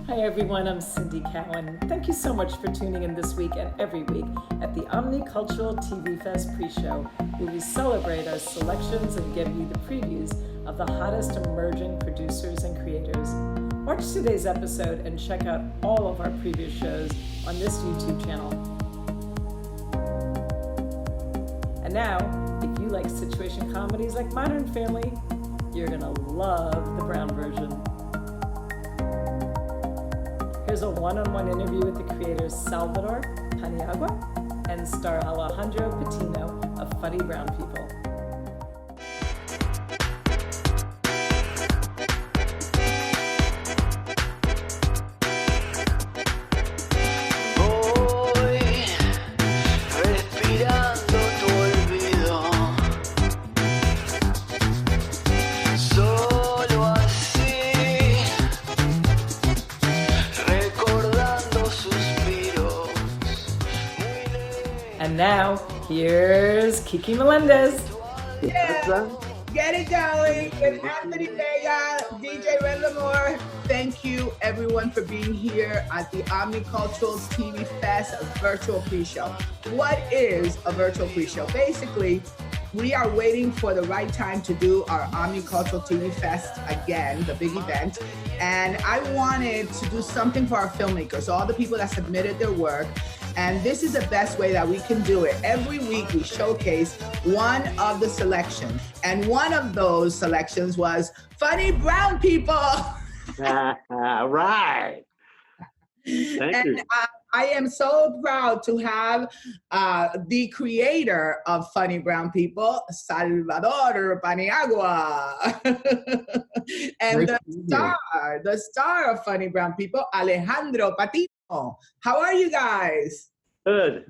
Hi everyone, I'm Cindy Cowan. Thank you so much for tuning in this week and every week at the OMNICULTURALTVFEST pre-show, where we celebrate our selections and give you the previews of the hottest emerging producers and creators. Watch today's episode and check out all of our previous shows on this YouTube channel. And now, if you like situation comedies like Modern Family, you're gonna love the Brown version. Here's a one-on-one interview with the creators Salvador Paniagua and star Alejandro Patino of Funny Brown People. And now, here's KIKIMELENDEZ. Yeah, get it going with Anthony Vega, DJ Red Lamore. Thank you everyone for being here at the Omnicultural TV Fest virtual pre-show. What is a virtual pre-show? Basically, we are waiting for the right time to do our Omnicultural TV Fest again, the big event. And I wanted to do something for our filmmakers, all the people that submitted their work. And this is the best way that we can do it. Every week we showcase one of the selections. And one of those selections was Funny Brown People. Right. Thank you. I am so proud to have the creator of Funny Brown People, Salvador Paniagua. And the star of Funny Brown People, Alejandro Patino. How are you guys? Good.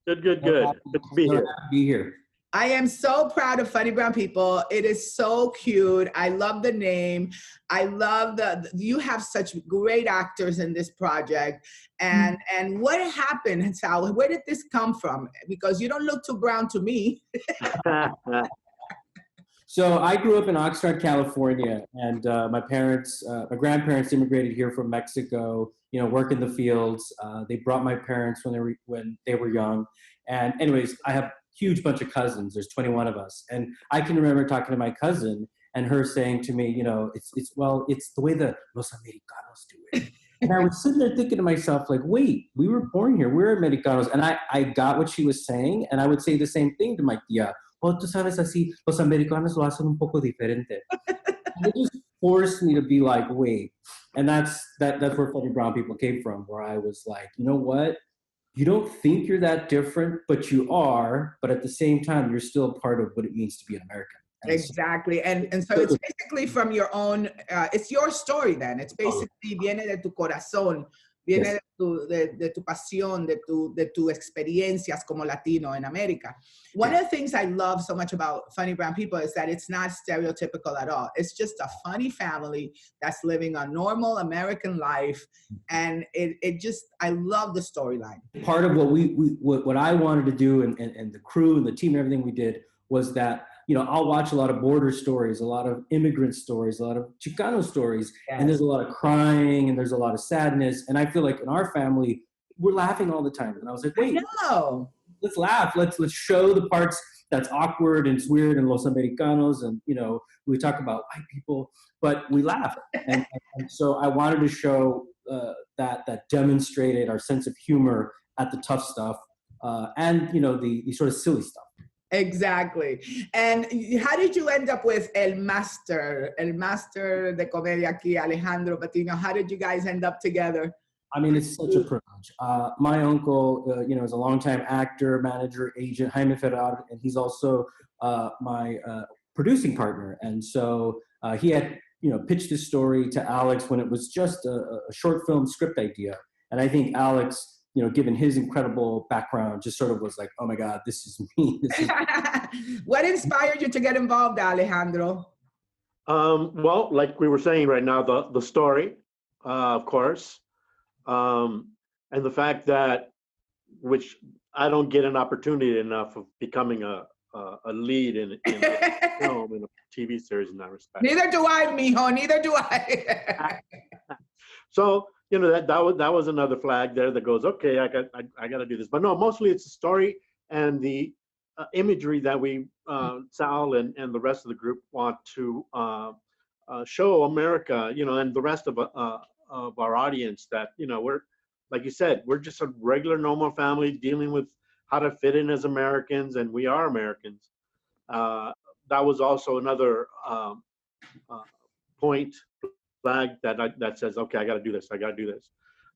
Good to be here. I am so proud of Funny Brown People. It is so cute. I love the name. I love you have such great actors in this project. And what happened, Sal? Where did this come from? Because you don't look too brown to me. So I grew up in Oxnard, California, and my grandparents immigrated here from Mexico, work in the fields. They brought my parents when they were young. And anyways, I have huge bunch of cousins. There's 21 of us. And I can remember talking to my cousin and her saying to me, it's the way the Los Americanos do it. And I was sitting there thinking to myself, like, wait, we were born here. We're Americanos. And I got what she was saying. And I would say the same thing to my tia. Oh, tú sabes así, los americanos lo hacen un poco diferente. And it just forced me to be like, wait. And that's where Funny Brown People came from, where I was like, you know what? You don't think you're that different, but you are. But at the same time, you're still a part of what it means to be an American. And exactly. And so it's basically from your own, it's your story then. It's basically viene de tu corazón, viene de tu pasión, de tu experiencias como Latino in America. One of the things I love so much about Funny Brown People is that it's not stereotypical at all. It's just a funny family that's living a normal American life. And I love the storyline. Part of what I wanted to do and the crew and the team and everything we did was that, I'll watch a lot of border stories, a lot of immigrant stories, a lot of Chicano stories, and there's a lot of crying and there's a lot of sadness. And I feel like in our family, we're laughing all the time. And I was like, wait, let's laugh. Let's show the parts that's awkward and it's weird and Los Americanos. And, we talk about white people, but we laugh. And so I wanted to show that demonstrated our sense of humor at the tough stuff and, the sort of silly stuff. Exactly. And how did you end up with El Master de Comedia aquí, Alejandro Patino? How did you guys end up together? I mean, it's such a privilege. My uncle, is a longtime actor, manager, agent, Jaime Ferrar, and he's also my producing partner. And so he had, pitched this story to Alex when it was just a short film script idea. And I think Alex, given his incredible background, just sort of was like, oh my God, this is me. What inspired you to get involved, Alejandro? Well, like we were saying right now, the story, of course, and the fact that, which I don't get an opportunity enough of becoming a lead in a film, in a TV series in that respect. Neither do I, mijo, neither do I. So you know, that was another flag there that goes, okay, I got to do this. But no, mostly it's the story and the imagery that we, Sal and the rest of the group want to show America, you know, and the rest of our audience that, you know, we're, like you said, we're just a regular, normal family dealing with how to fit in as Americans, and we are Americans. That was also another point flag that says, okay, I got to do this. I got to do this.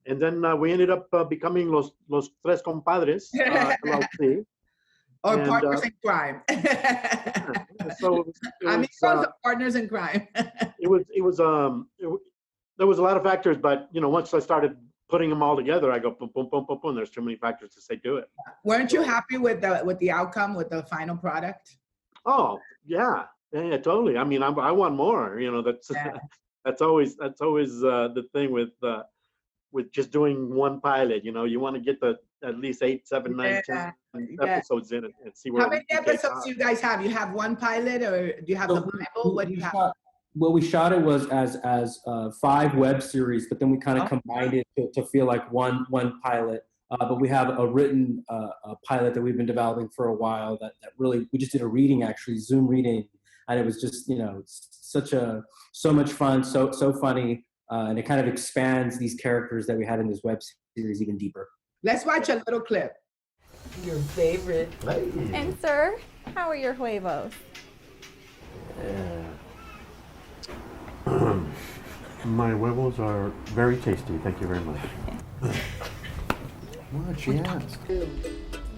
And then we ended up becoming los tres compadres, LLC. Or And, partners in crime. So it was, partners in crime. There was a lot of factors, but you know, once I started putting them all together, I go boom, boom, boom, boom, boom. There's too many factors to say do it. Weren't you happy with the outcome, with the final product? Oh yeah, totally. I mean, I want more. You know, that's always the thing with just doing one pilot. You know, you want to get at least 8, 7, 9, 10 episodes in and see where. How many episodes do you guys have? You have one pilot, or do you have the Bible? What do you have? Well, we shot it was as 5 web series, but then we kind of combined it to feel like one pilot. But we have a written pilot that we've been developing for a while that really, we just did a reading, actually, Zoom reading. And it was just, you know, so much fun, so funny. And it kind of expands these characters that we had in this web series even deeper. Let's watch a little clip. Your favorite. Hey. And sir, how are your huevos? My huevos are very tasty. Thank you very much. What she asked.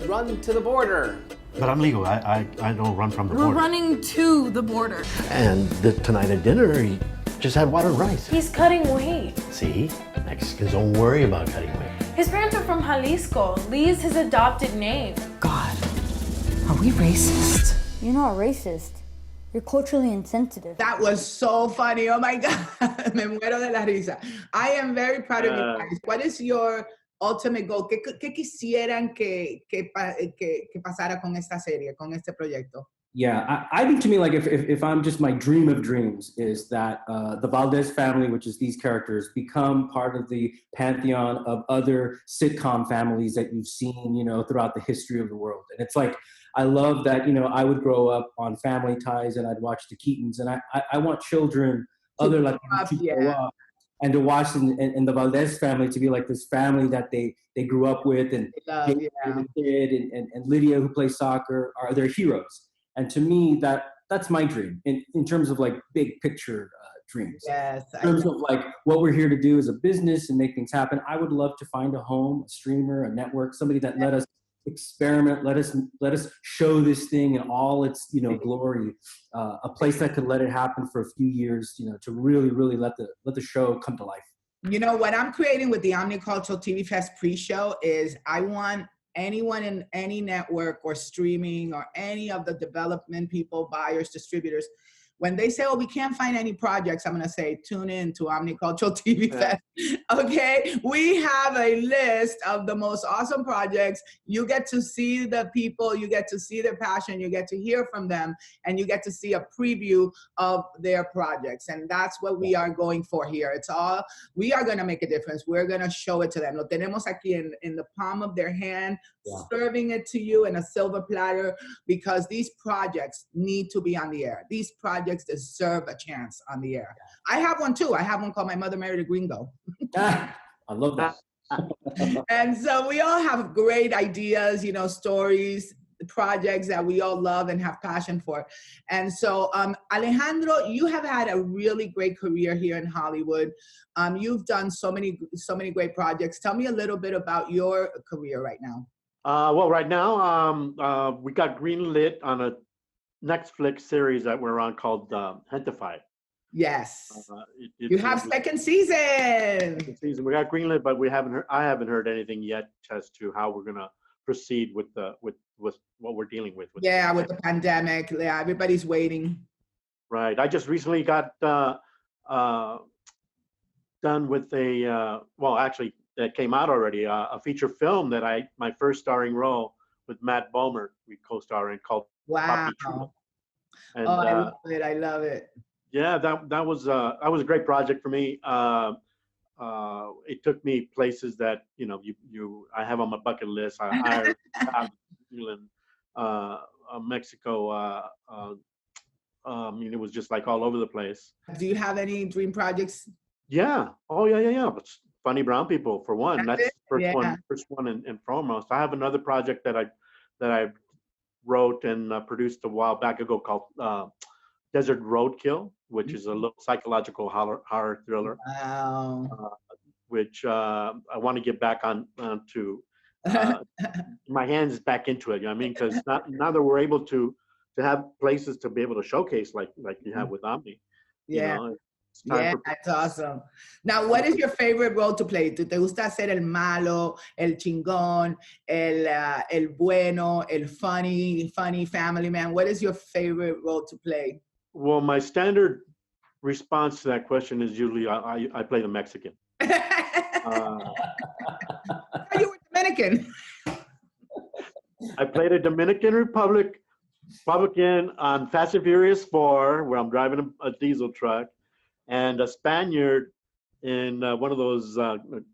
Run to the border. But I'm legal. I don't run from the border. We're running to the border. And tonight at dinner, he just had water and rice. He's cutting weight. See? Mexicans don't worry about cutting weight. His parents are from Jalisco. Lee's his adopted name. God, are we racist? You're not racist. You're culturally insensitive. That was so funny. Oh my God. Me muero de la risa. I am very proud of you guys. What is your ultimate goal? ¿Qué quisieran que pasara con esta serie, con este proyecto? Yeah, I think to me, like if I'm just, my dream of dreams is that the Valdez family, which is these characters, become part of the pantheon of other sitcom families that you've seen, you know, throughout the history of the world. And it's like, I love that, you know, I would grow up on Family Ties and I'd watch the Keatons, and I want children, other Latinos to grow up and to watch in the Valdez family to be like this family that they grew up with, and David and Lydia, who plays soccer, are their heroes. And to me, that's my dream in terms of like big picture dreams. Yes. In terms of like what we're here to do as a business and make things happen, I would love to find a home, a streamer, a network, somebody that let us experiment, let us show this thing in all its, you know, glory, a place that could let it happen for a few years, you know, to really let the show come to life. You know, what I'm creating with the Omnicultural TV Fest pre-show is I want anyone in any network or streaming or any of the development people, buyers, distributors, when they say, oh, we can't find any projects, I'm going to say, tune in to Omnicultural TV Fest. Okay? We have a list of the most awesome projects. You get to see the people, you get to see their passion, you get to hear from them, and you get to see a preview of their projects. And that's what we are going for here. It's all, we are going to make a difference. We're going to show it to them. Lo tenemos aquí in the palm of their hand, serving it to you in a silver platter, because these projects need to be on the air. These projects deserve a chance on the air. I have one too. I have one called My Mother Married a Gringo. I love that. And so we all have great ideas, you know, stories, projects that we all love and have passion for. And so Alejandro, you have had a really great career here in Hollywood. You've done so many great projects. Tell me a little bit about your career right now. Well, right now we got greenlit on a Netflix series that we're on called Hentified. Yes. You have second season. We got greenlit, but I haven't heard anything yet as to how we're gonna proceed with what we're dealing with. With the pandemic. Yeah, everybody's waiting. Right. I just recently got done with that came out already, a feature film that my first starring role with Matt Bomer, we co-star in, called Wow. And, I love it. Yeah, that was a great project for me. it took me places that, I have on my bucket list. Ireland, England, Mexico. I mean, it was just like all over the place. Do you have any dream projects? Yeah. Oh, yeah. But Funny Brown People, for one. That's the first one and foremost. I have another project that I wrote and produced a while back ago called Desert Roadkill, which is a little psychological horror thriller. Wow. Which I want to get back on to my hands back into it. You know what I mean? Because now that we're able to have places to be able to showcase like you have with Omni. Yeah. It's time for... That's awesome. Now, what is your favorite role to play? ¿Te gusta hacer el malo, el chingón, el bueno, el funny family man? What is your favorite role to play? Well, my standard response to that question is usually I play the Mexican. You were Dominican. I played a Dominican Republican on Fast and Furious 4, where I'm driving a diesel truck, and a Spaniard in one of those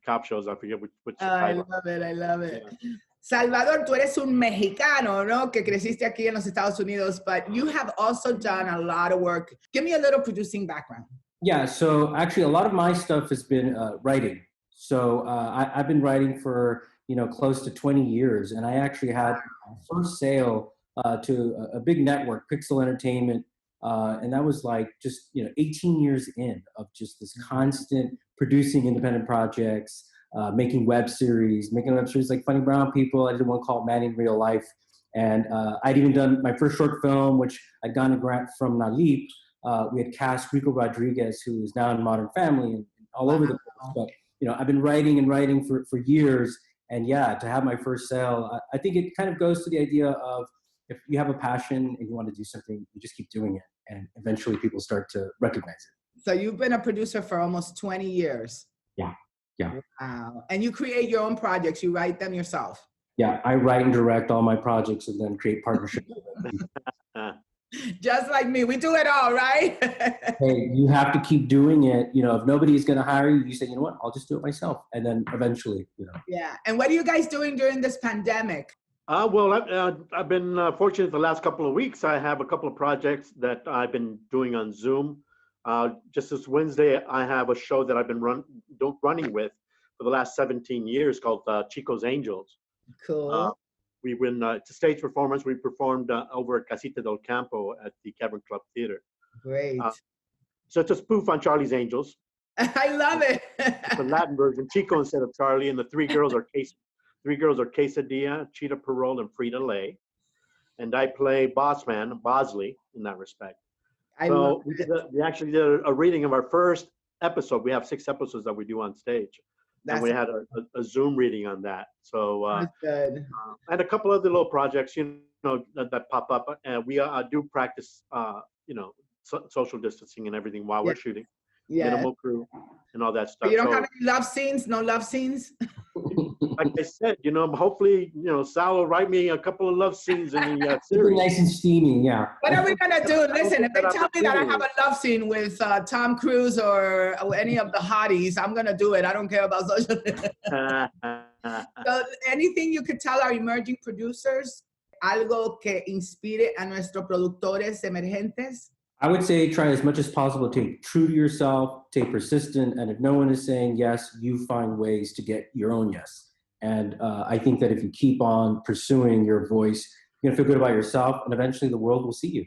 cop shows. I forget which I love it. Yeah. Salvador, tú eres un mexicano, ¿no? Que creciste aquí en los Estados Unidos, but you have also done a lot of work. Give me a little producing background. Yeah, so actually a lot of my stuff has been writing. So I've been writing for, close to 20 years. And I actually had my first sale to a big network, Pixel Entertainment. And that was like just, 18 years in of just this constant producing independent projects, making web series like Funny Brown People. I did one called Man in Real Life. And I'd even done my first short film, which I'd gotten a grant from Nalip. We had cast Rico Rodriguez, who is now in Modern Family and all over the place. But, I've been writing for years. And yeah, to have my first sale, I think it kind of goes to the idea of if you have a passion and you want to do something, you just keep doing it. And eventually people start to recognize it. So you've been a producer for almost 20 years. Yeah. Wow. And you create your own projects. You write them yourself. Yeah, I write and direct all my projects and then create partnerships. Just like me, we do it all, right? Hey, you have to keep doing it. If nobody's going to hire you, you say, you know what, I'll just do it myself. And then eventually, Yeah. And what are you guys doing during this pandemic? Well, I've been fortunate the last couple of weeks. I have a couple of projects that I've been doing on Zoom. Just this Wednesday, I have a show that I've been running with for the last 17 years called Chico's Angels. Cool. We went to stage performance. We performed over at Casita del Campo at the Cavern Club Theater. Great. So it's a spoof on Charlie's Angels. I love it. It's a Latin version, Chico instead of Charlie, and the three girls are Quesadilla, Cheetah Parole, and Frida Lay. And I play Bosley, in that respect. We actually did a reading of our first episode. We have 6 episodes that we do on stage. And we had a Zoom reading on that. So, that's good. And a couple other little projects, that pop up. And we do practice, social distancing and everything while we're shooting. Yeah. Minimal crew and all that stuff. But you don't have any love scenes? No love scenes? Like I said, hopefully, Sal will write me a couple of love scenes in the series. Nice and steamy, yeah. What are we gonna do? Listen, if they tell me that I have a love scene with Tom Cruise or any of the hotties, I'm gonna do it. I don't care about social. So, anything you could tell our emerging producers? Algo que inspire a nuestros productores emergentes? I would say try as much as possible to stay true to yourself, stay persistent, and if no one is saying yes, you find ways to get your own yes. And I think that if you keep on pursuing your voice, you're gonna feel good about yourself, and eventually the world will see you.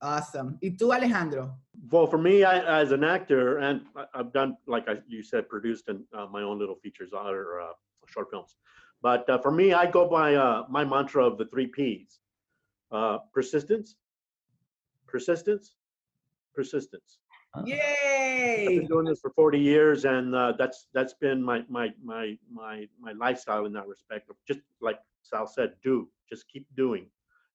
Awesome. ¿Y tú, Alejandro? Well, for me, as an actor, and I've done, like you said, produced in my own little features or short films. But for me, I go by my mantra of the 3 Ps: persistence, persistence, persistence. Yay! I've been doing this for 40 years, and that's been my lifestyle in that respect. Just like Sal said, just keep doing.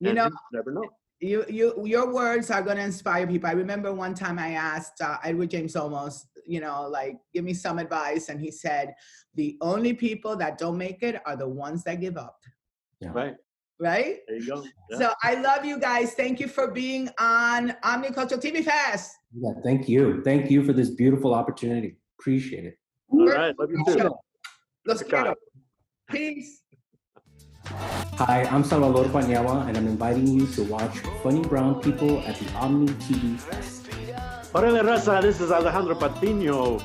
And you never know. Your words are going to inspire people. I remember one time I asked Edward James Olmos, give me some advice. And he said, the only people that don't make it are the ones that give up. Yeah. Right. Right? There you go. Yeah. So I love you guys. Thank you for being on OmniCultural TV Fest. Yeah, thank you. Thank you for this beautiful opportunity. Appreciate it. All right. Love you too. Los quiero. Peace. Hi, I'm Salvador Paniagua, and I'm inviting you to watch Funny Brown People at the Omni TV Fest. Órale, raza, this is Alejandro Patiño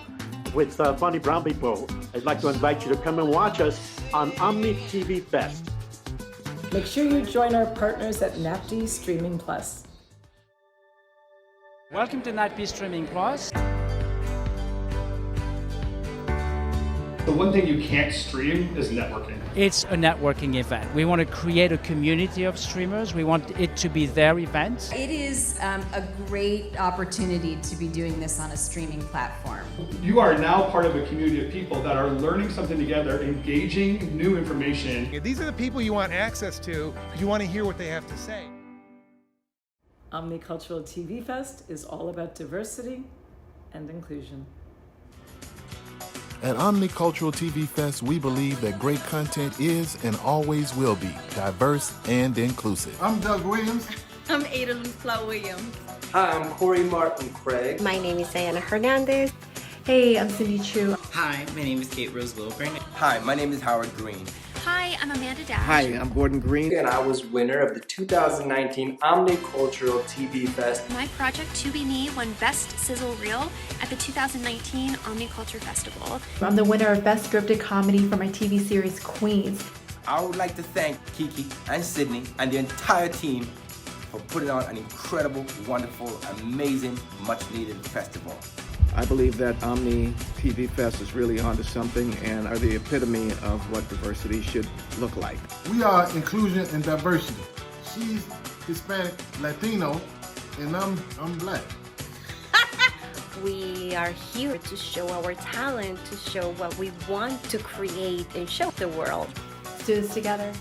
with Funny Brown People. I'd like to invite you to come and watch us on Omni TV Fest. Make sure you join our partners at NAPD Streaming Plus. Welcome to NAPD Streaming Plus. The one thing you can't stream is networking. It's a networking event. We want to create a community of streamers. We want it to be their event. It is a great opportunity to be doing this on a streaming platform. You are now part of a community of people that are learning something together, engaging new information. These are the people you want access to because you want to hear what they have to say. Omnicultural TV Fest is all about diversity and inclusion. At Omnicultural TV Fest, we believe that great content is and always will be diverse and inclusive. I'm Doug Williams. I'm Ada Lufla Williams. Hi, I'm Corey Martin Craig. My name is Diana Hernandez. Hey, I'm Cindy Chu. Hi, my name is Kate Rose Wilburn. Hi, my name is Howard Green. Hi, I'm Amanda Dash. Hi, I'm Gordon Green. And I was winner of the 2019 Omnicultural TV Fest. My project, To Be Me, won Best Sizzle Reel at the 2019 Omniculture Festival. I'm the winner of Best Scripted Comedy for my TV series, Queens. I would like to thank Kiki and Sydney and the entire team for putting on an incredible, wonderful, amazing, much-needed festival. I believe that Omni TV Fest is really onto something and are the epitome of what diversity should look like. We are inclusion and diversity. She's Hispanic, Latino, and I'm Black. We are here to show our talent, to show what we want to create and show the world. Let's do this together.